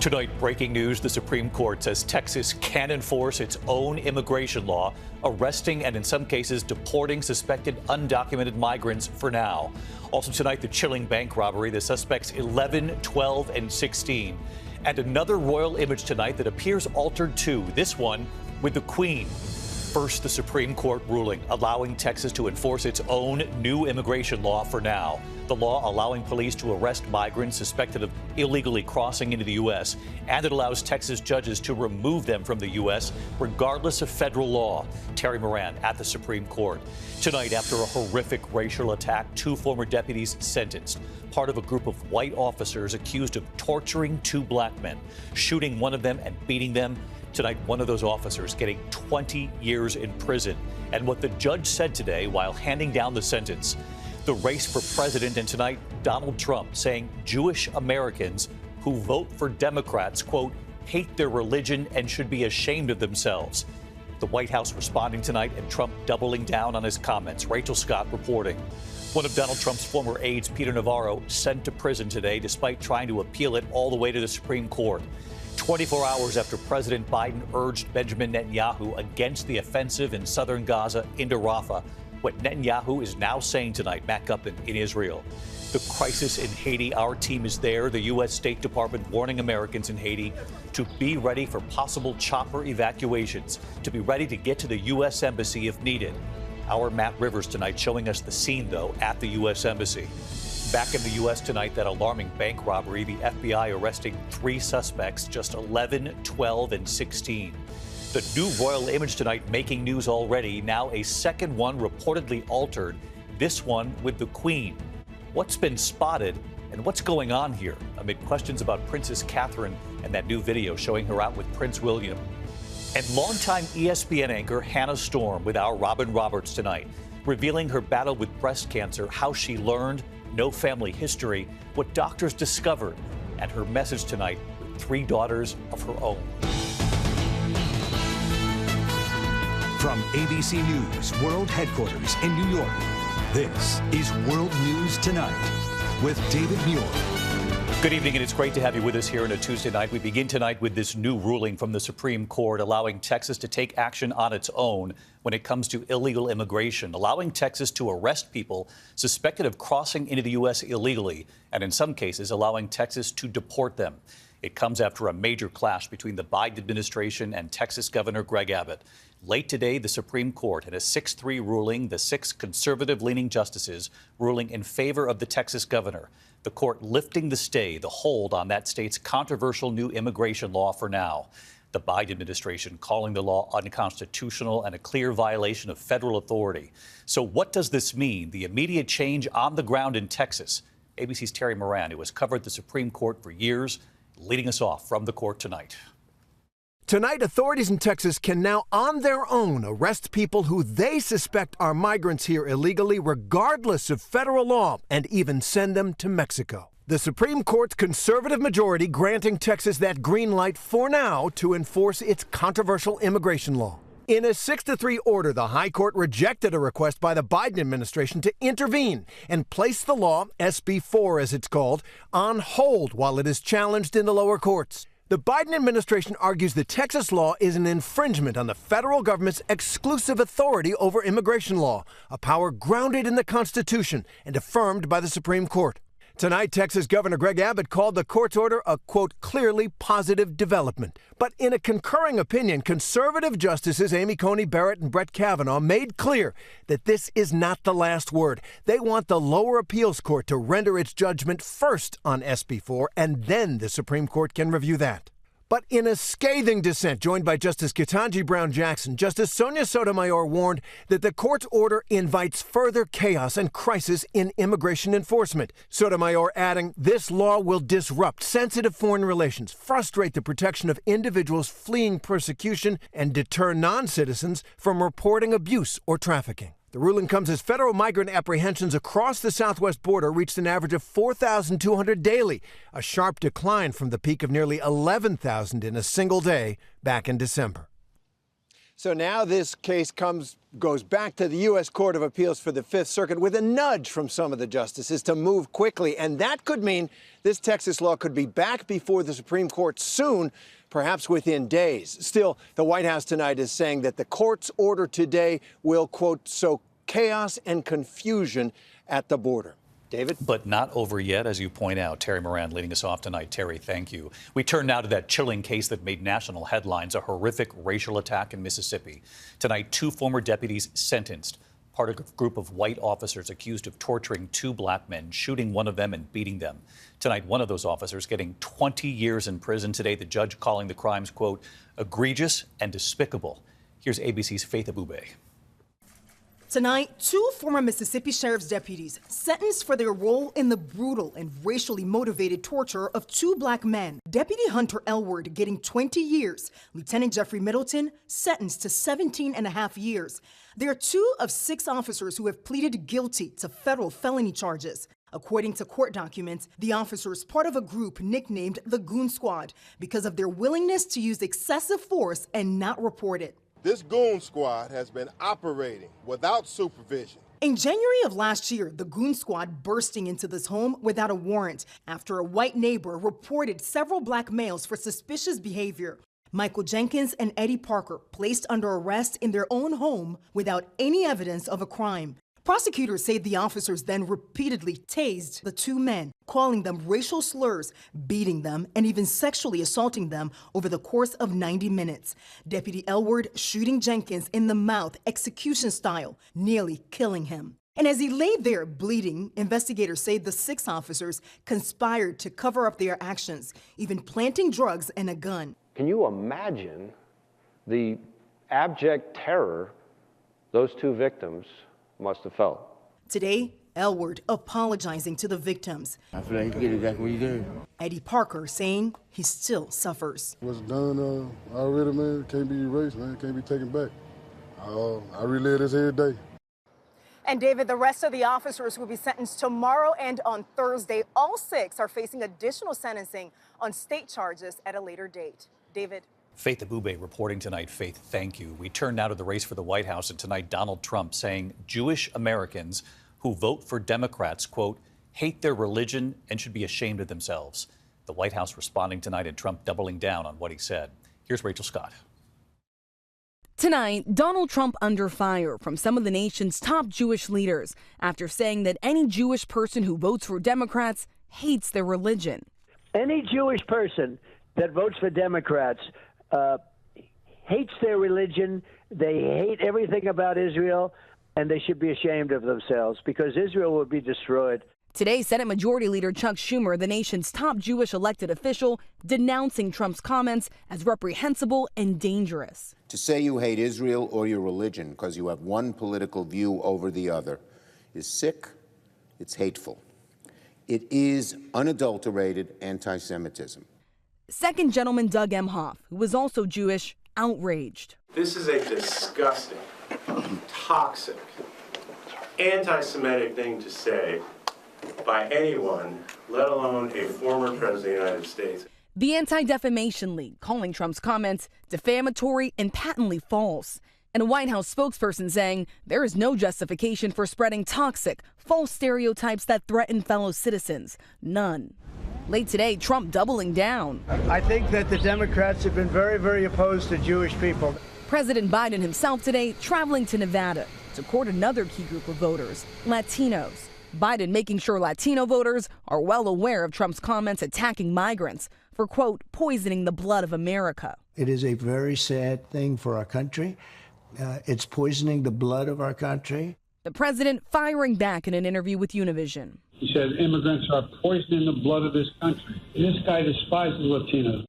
Tonight, breaking news, the Supreme Court says Texas can enforce its own immigration law, arresting and in some cases deporting suspected undocumented migrants for now. Also tonight, the chilling bank robbery, the suspects 11, 12, and 16. And another royal image tonight that appears altered too, this one with the Queen. First, the Supreme Court ruling allowing Texas to enforce its own new immigration law for now. The law allowing police to arrest migrants suspected of illegally crossing into the U.S., and it allows Texas judges to remove them from the U.S. regardless of federal law. Terry Moran at the Supreme Court. Tonight, after a horrific racial attack, 2 former deputies sentenced, part of a group of white officers accused of torturing 2 black men, shooting one of them and beating them. Tonight, one of those officers getting 20 years in prison. And what the judge said today while handing down the sentence. The race for president, and tonight, Donald Trump saying Jewish Americans who vote for Democrats, quote, hate their religion and should be ashamed of themselves. The White House responding tonight and Trump doubling down on his comments. Rachel Scott reporting. One of Donald Trump's former aides, Peter Navarro, sent to prison today despite trying to appeal it all the way to the Supreme Court. 24 hours after President Biden urged Benjamin Netanyahu against the offensive in southern Gaza into Rafah, what Netanyahu is now saying tonight back up in Israel. The crisis in Haiti, our team is there. The U.S. State Department warning Americans in Haiti to be ready for possible chopper evacuations, to be ready to get to the U.S. Embassy if needed. Our Matt Rivers tonight showing us the scene, though, at the U.S. Embassy. Back in the U.S. tonight, that alarming bank robbery, the FBI arresting 3 suspects, just 11, 12, and 16. The new royal image tonight making news already, now a second one reportedly altered, this one with the Queen. What's been spotted and what's going on here amid questions about Princess Catherine and that new video showing her out with Prince William? And longtime ESPN anchor Hannah Storm with our Robin Roberts tonight, revealing her battle with breast cancer, how she learned, no family history, what doctors discovered, and her message tonight with 3 daughters of her own. From ABC News World Headquarters in New York, this is World News Tonight with David Muir. Good evening, and it's great to have you with us here on a Tuesday night. We begin tonight with this new ruling from the Supreme Court allowing Texas to take action on its own when it comes to illegal immigration, allowing Texas to arrest people suspected of crossing into the U.S. illegally, and in some cases, allowing Texas to deport them. It comes after a major clash between the Biden administration and Texas Governor Greg Abbott. Late today, the Supreme Court had a 6-3 ruling, the 6 conservative-leaning justices ruling in favor of the Texas governor. The court lifting the stay, the hold on that state's controversial new immigration law for now. The Biden administration calling the law unconstitutional and a clear violation of federal authority. So what does this mean, the immediate change on the ground in Texas? ABC's Terry Moran, who has covered the Supreme Court for years, leading us off from the court tonight. Tonight, authorities in Texas can now, on their own, arrest people who they suspect are migrants here illegally, regardless of federal law, and even send them to Mexico. The Supreme Court's conservative majority granting Texas that green light for now to enforce its controversial immigration law. In a 6-3 order, the High Court rejected a request by the Biden administration to intervene and place the law, SB 4 as it's called, on hold while it is challenged in the lower courts. The Biden administration argues the Texas law is an infringement on the federal government's exclusive authority over immigration law, a power grounded in the Constitution and affirmed by the Supreme Court. Tonight, Texas Governor Greg Abbott called the court's order a, quote, clearly positive development. But in a concurring opinion, conservative justices Amy Coney Barrett and Brett Kavanaugh made clear that this is not the last word. They want the lower appeals court to render its judgment first on SB 4, and then the Supreme Court can review that. But in a scathing dissent joined by Justice Ketanji Brown Jackson, Justice Sonia Sotomayor warned that the court's order invites further chaos and crisis in immigration enforcement. Sotomayor adding, this law will disrupt sensitive foreign relations, frustrate the protection of individuals fleeing persecution, and deter non-citizens from reporting abuse or trafficking. The ruling comes as federal migrant apprehensions across the southwest border reached an average of 4,200 daily, a sharp decline from the peak of nearly 11,000 in a single day back in December. So now this case goes back to the U.S. Court of Appeals for the Fifth Circuit with a nudge from some of the justices to move quickly. And that could mean this Texas law could be back before the Supreme Court soon, perhaps within days. Still, the White House tonight is saying that the court's order today will, quote, sow chaos and confusion at the border. David? But not over yet, as you point out. Terry Moran leading us off tonight. Terry, thank you. We turn now to that chilling case that made national headlines, a horrific racial attack in Mississippi. Tonight, 2 former deputies sentenced, part of a group of white officers accused of torturing 2 black men, shooting one of them and beating them. Tonight, one of those officers getting 20 years in prison. Today, the judge calling the crimes, quote, egregious and despicable. Here's ABC's Faith Abube. Tonight, 2 former Mississippi Sheriff's deputies sentenced for their role in the brutal and racially motivated torture of 2 black men. Deputy Hunter Elward getting 20 years. Lieutenant Jeffrey Middleton sentenced to 17.5 years. They are 2 of 6 officers who have pleaded guilty to federal felony charges. According to court documents, the officers part of a group nicknamed the Goon Squad because of their willingness to use excessive force and not report it. This Goon Squad has been operating without supervision. In January of last year, the Goon Squad bursting into this home without a warrant after a white neighbor reported several black males for suspicious behavior. Michael Jenkins and Eddie Parker placed under arrest in their own home without any evidence of a crime. Prosecutors say the officers then repeatedly tased the 2 men, calling them racial slurs, beating them, and even sexually assaulting them over the course of 90 minutes. Deputy Elward shooting Jenkins in the mouth, execution style, nearly killing him. And as he lay there bleeding, investigators say the 6 officers conspired to cover up their actions, even planting drugs and a gun. Can you imagine the abject terror those 2 victims must have felt? Today, Elward apologizing to the victims. I feel like you get exactly what you did. Eddie Parker saying he still suffers. What's done already, man, can't be erased, man, can't be taken back. I relive this every day. And David, the rest of the officers will be sentenced tomorrow and on Thursday. All 6 are facing additional sentencing on state charges at a later date. David? Faith Abube reporting tonight. Faith, thank you. We turn now to the race for the White House, and tonight Donald Trump saying Jewish Americans who vote for Democrats, quote, hate their religion and should be ashamed of themselves. The White House responding tonight and Trump doubling down on what he said. Here's Rachel Scott. Tonight, Donald Trump under fire from some of the nation's top Jewish leaders after saying that any Jewish person who votes for Democrats hates their religion. Any Jewish person that votes for Democrats hates their religion, they hate everything about Israel, and they should be ashamed of themselves because Israel would be destroyed. Today, Senate Majority Leader Chuck Schumer, the nation's top Jewish elected official, denouncing Trump's comments as reprehensible and dangerous. To say you hate Israel or your religion because you have one political view over the other is sick, it's hateful. It is unadulterated anti-Semitism. Second Gentleman Doug Emhoff, who was also Jewish, outraged. This is a disgusting, toxic, anti-Semitic thing to say by anyone, let alone a former president of the United States. The Anti-Defamation League calling Trump's comments defamatory and patently false. And a White House spokesperson saying there is no justification for spreading toxic, false stereotypes that threaten fellow citizens. None. Late today, Trump doubling down. I think that the Democrats have been very, very opposed to Jewish people. President Biden himself today traveling to Nevada to court another key group of voters, Latinos. Biden making sure Latino voters are well aware of Trump's comments attacking migrants for, quote, poisoning the blood of America. It is a very sad thing for our country. It's poisoning the blood of our country. The president firing back in an interview with Univision. He said immigrants are poisoning the blood of this country. This guy despises Latinos.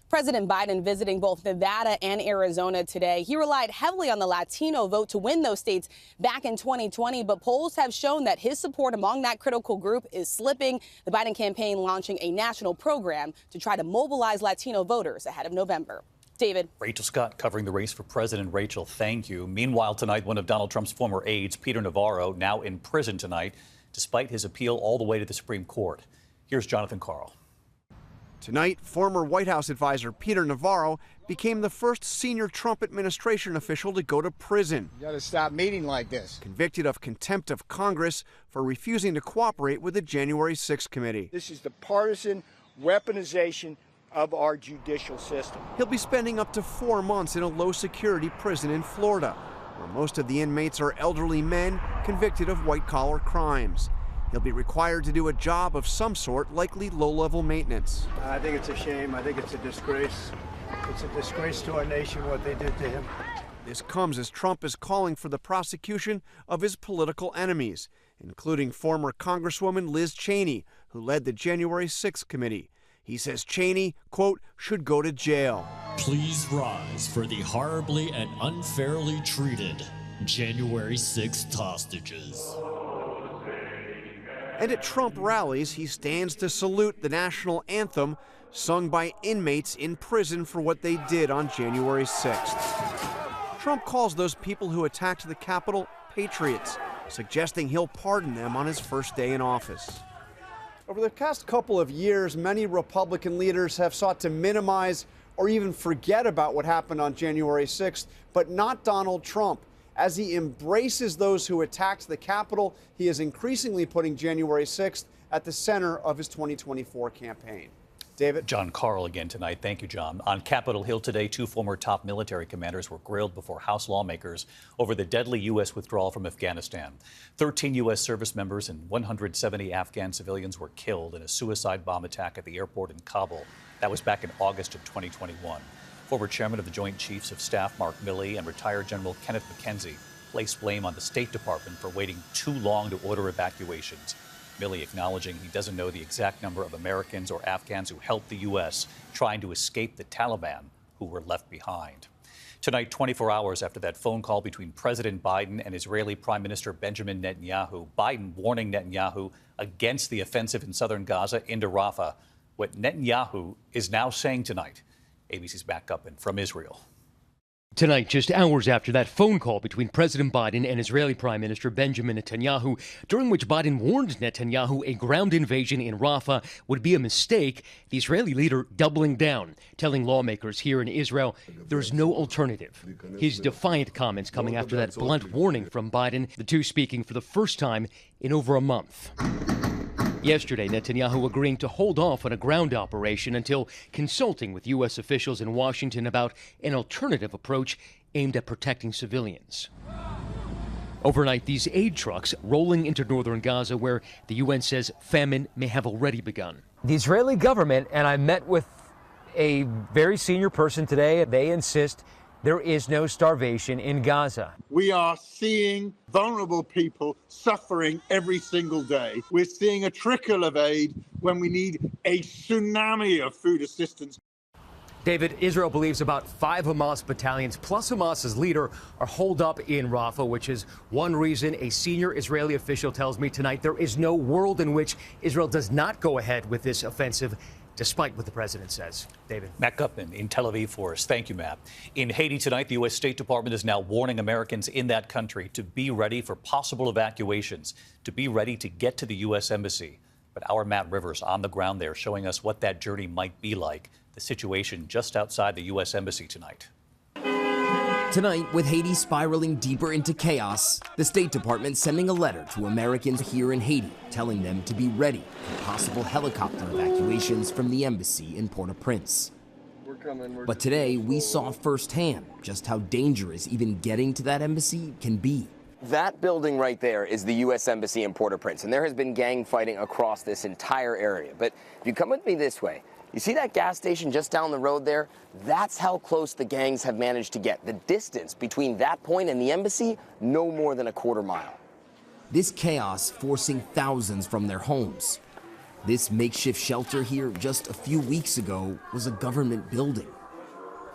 President Biden visiting both Nevada and Arizona today. He relied heavily on the Latino vote to win those states back in 2020, but polls have shown that his support among that critical group is slipping. The Biden campaign launching a national program to try to mobilize Latino voters ahead of November. David. Rachel Scott covering the race for president. Rachel, thank you. Meanwhile, tonight, one of Donald Trump's former aides, Peter Navarro, now in prison tonight, despite his appeal all the way to the Supreme Court. Here's Jonathan Carl. Tonight, former White House advisor Peter Navarro became the first senior Trump administration official to go to prison. You gotta stop meeting like this. Convicted of contempt of Congress for refusing to cooperate with the January 6th committee. This is the partisan weaponization of our judicial system. He'll be spending up to 4 months in a low-security prison in Florida, where most of the inmates are elderly men convicted of white-collar crimes. He'll be required to do a job of some sort, likely low-level maintenance. I think it's a shame. I think it's a disgrace. It's a disgrace to our nation what they did to him. This comes as Trump is calling for the prosecution of his political enemies, including former Congresswoman Liz Cheney, who led the January 6th committee. He says Cheney, quote, should go to jail. Please rise for the horribly and unfairly treated January 6th hostages. And at Trump rallies, he stands to salute the national anthem sung by inmates in prison for what they did on January 6th. Trump calls those people who attacked the Capitol patriots, suggesting he'll pardon them on his first day in office. Over the past couple of years, many Republican leaders have sought to minimize or even forget about what happened on January 6th, but not Donald Trump. As he embraces those who attacked the Capitol, he is increasingly putting January 6th at the center of his 2024 campaign. David? John Carl again tonight. Thank you, John. On Capitol Hill today, 2 former top military commanders were grilled before House lawmakers over the deadly U.S. withdrawal from Afghanistan. 13 U.S. service members and 170 Afghan civilians were killed in a suicide bomb attack at the airport in Kabul. That was back in August of 2021. Former chairman of the Joint Chiefs of Staff, Mark Milley, and retired General Kenneth McKenzie placed blame on the State Department for waiting too long to order evacuations. Milley acknowledging he doesn't know the exact number of Americans or Afghans who helped the U.S. trying to escape the Taliban who were left behind. Tonight, 24 hours after that phone call between President Biden and Israeli Prime Minister Benjamin Netanyahu, Biden warning Netanyahu against the offensive in southern Gaza into Rafah. What Netanyahu is now saying tonight. ABC's back up and from Israel. Tonight, just hours after that phone call between President Biden and Israeli Prime Minister Benjamin Netanyahu, during which Biden warned Netanyahu a ground invasion in Rafah would be a mistake, the Israeli leader doubling down, telling lawmakers here in Israel there's no alternative. His defiant comments coming after that blunt warning from Biden, the two speaking for the first time in over a month. Yesterday, Netanyahu agreeing to hold off on a ground operation until consulting with U.S. officials in Washington about an alternative approach aimed at protecting civilians. Overnight, these aid trucks rolling into northern Gaza, where the UN says famine may have already begun. The Israeli government, and I met with a very senior person today, they insist there is no starvation in Gaza. We are seeing vulnerable people suffering every single day. We're seeing a trickle of aid when we need a tsunami of food assistance. David, Israel believes about 5 Hamas battalions plus Hamas's leader are holed up in Rafah, which is one reason a senior Israeli official tells me tonight there is no world in which Israel does not go ahead with this offensive, despite what the president says. David. Matt Gutman in Tel Aviv for us. Thank you, Matt. In Haiti tonight, the U.S. State Department is now warning Americans in that country to be ready for possible evacuations, to be ready to get to the U.S. Embassy. But our Matt Rivers on the ground there showing us what that journey might be like, the situation just outside the U.S. Embassy tonight. Tonight, with Haiti spiraling deeper into chaos, the State Department sending a letter to Americans here in Haiti, telling them to be ready for possible helicopter evacuations from the embassy in Port-au-Prince. But today, we saw firsthand just how dangerous even getting to that embassy can be. That building right there is the U.S. Embassy in Port-au-Prince, and there has been gang fighting across this entire area. But if you come with me this way, you see that gas station just down the road there? That's how close the gangs have managed to get. The distance between that point and the embassy, no more than a quarter mile. This chaos forcing thousands from their homes. This makeshift shelter here just a few weeks ago was a government building.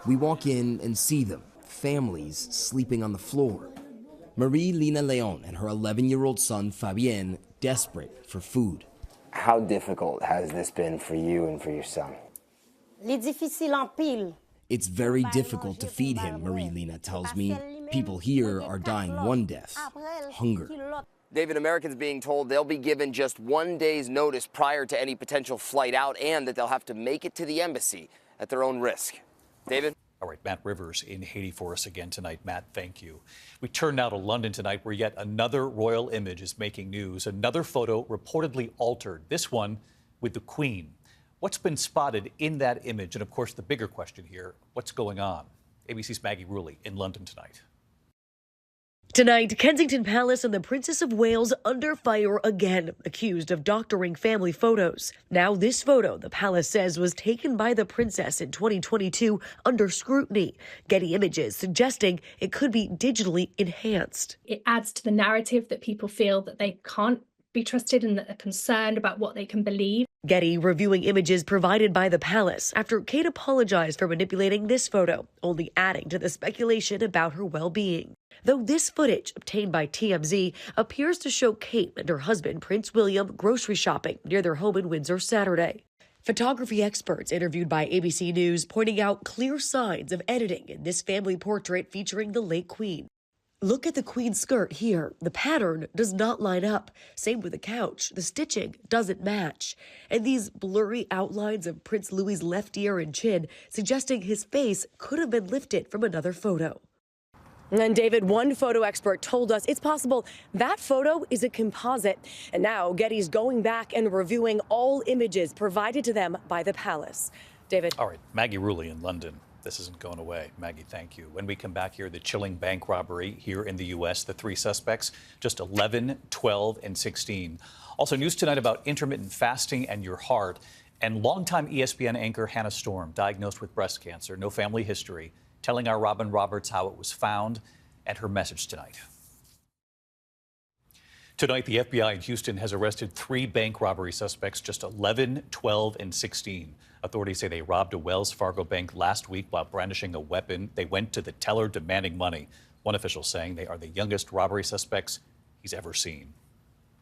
We walk in and see them, families sleeping on the floor. Marie-Lina Leon and her 11-year-old son, Fabien, desperate for food. How difficult has this been for you and for your son? It's very difficult to feed him, Marie-Lina tells me. People here are dying one death, hunger. David, Americans being told they'll be given just 1 day's notice prior to any potential flight out and that they'll have to make it to the embassy at their own risk. David? All right, Matt Rivers in Haiti for us again tonight. Matt, thank you. We turn now to London tonight, where yet another royal image is making news. Another photo reportedly altered, this one with the Queen. What's been spotted in that image? And of course, the bigger question here, what's going on? ABC's Maggie Rulli in London tonight. Tonight, Kensington Palace and the Princess of Wales under fire again, accused of doctoring family photos. Now this photo, the palace says, was taken by the princess in 2022 under scrutiny. Getty Images suggesting it could be digitally enhanced. It adds to the narrative that people feel that they can't be trusted and that they're concerned about what they can believe. Getty reviewing images provided by the palace after Kate apologized for manipulating this photo, only adding to the speculation about her well-being. Though this footage, obtained by TMZ, appears to show Kate and her husband, Prince William, grocery shopping near their home in Windsor Saturday. Photography experts interviewed by ABC News pointing out clear signs of editing in this family portrait featuring the late Queen. Look at the Queen's skirt here. The pattern does not line up. Same with the couch. The stitching doesn't match. And these blurry outlines of Prince Louis's left ear and chin suggesting his face could have been lifted from another photo. And David, one photo expert told us it's possible that photo is a composite. And now Getty's going back and reviewing all images provided to them by the palace. David. All right, Maggie Rulli in London. This isn't going away. Maggie, thank you. When we come back here, the chilling bank robbery here in the U.S., the three suspects, just 11, 12, and 16. Also, news tonight about intermittent fasting and your heart. And longtime ESPN anchor Hannah Storm, diagnosed with breast cancer, no family history, telling our Robin Roberts how it was found and her message tonight. Tonight, the FBI in Houston has arrested 3 bank robbery suspects, just 11, 12, and 16. Authorities say they robbed a Wells Fargo bank last week while brandishing a weapon. They went to the teller demanding money. One official saying they are the youngest robbery suspects he's ever seen.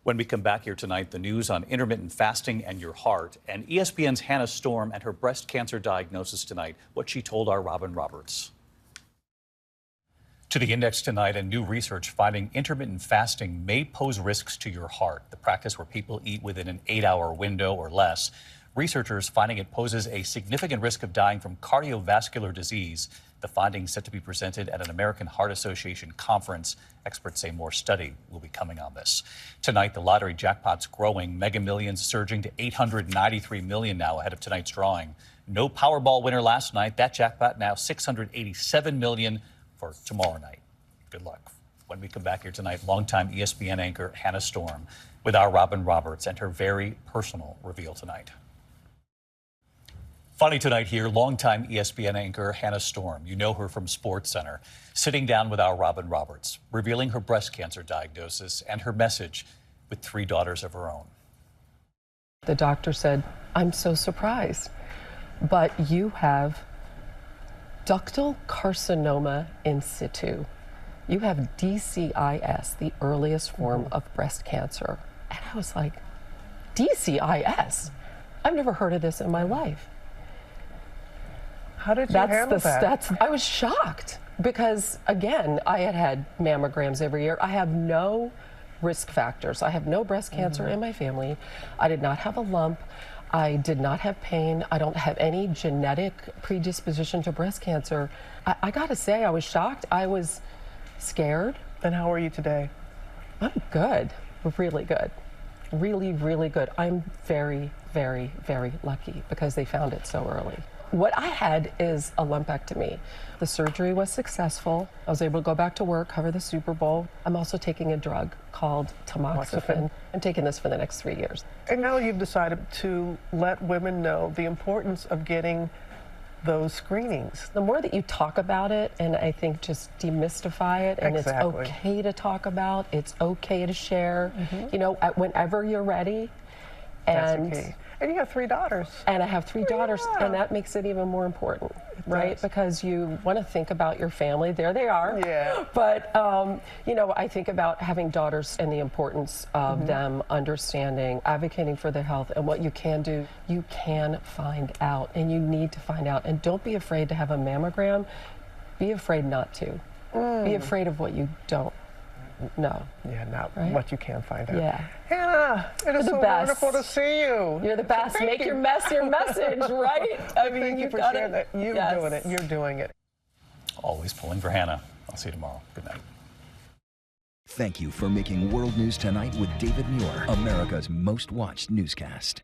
When we come back here tonight, the news on intermittent fasting and your heart, and ESPN's Hannah Storm and her breast cancer diagnosis tonight, what she told our Robin Roberts. To the index tonight, and new research finding intermittent fasting may pose risks to your heart, the practice where people eat within an 8-hour window or less. Researchers finding it poses a significant risk of dying from cardiovascular disease. The findings set to be presented at an American Heart Association conference. Experts say more study will be coming on this. Tonight, the lottery jackpot's growing, Mega Millions surging to $893 million now ahead of tonight's drawing. No Powerball winner last night. That jackpot now $687 million for tomorrow night. Good luck. When we come back here tonight, longtime ESPN anchor Hannah Storm with our Robin Roberts and her very personal reveal tonight. Funny tonight here, longtime ESPN anchor Hannah Storm. You know her from SportsCenter, sitting down with our Robin Roberts, revealing her breast cancer diagnosis and her message with 3 daughters of her own. The doctor said, "I'm so surprised, but you have ductal carcinoma in situ. You have DCIS, the earliest form of breast cancer." And I was like, DCIS? I've never heard of this in my life. How did you handle that? I was shocked because, again, I had mammograms every year. I have no risk factors. I have no breast cancer in my family. I did not have a lump. I did not have pain. I don't have any genetic predisposition to breast cancer. I got to say, I was shocked. I was scared. And how are you today? I'm good. Really good. Really, really good. I'm very, very, very lucky because they found it so early. What I had is a lumpectomy. The surgery was successful. I was able to go back to work, cover the Super Bowl. I'm also taking a drug called tamoxifen. I'm taking this for the next 3 years. And now you've decided to let women know the importance of getting those screenings. The more that you talk about it, and I think just demystify it, and it's okay to talk about, it's okay to share, you know, whenever you're ready. And that's okay. And you have 3 daughters. And I have 3 daughters, and that makes it even more important, right? Because you want to think about your family. There they are. Yeah. But, you know, I think about having daughters and the importance of them understanding, advocating for their health, and what you can do. You can find out, and you need to find out. And don't be afraid to have a mammogram. Be afraid not to. Be afraid of what you don't No. Yeah, not Right? what you can find out. Yeah. Hannah, it is You're the so best. wonderful to see you. You're the best. Thank Make you. your message, right? I mean, Thank you you've for got sharing it. that. You're Yes. doing it. You're doing it. Always pulling for Hannah. I'll see you tomorrow. Good night. Thank you for making World News Tonight with David Muir, America's most watched newscast.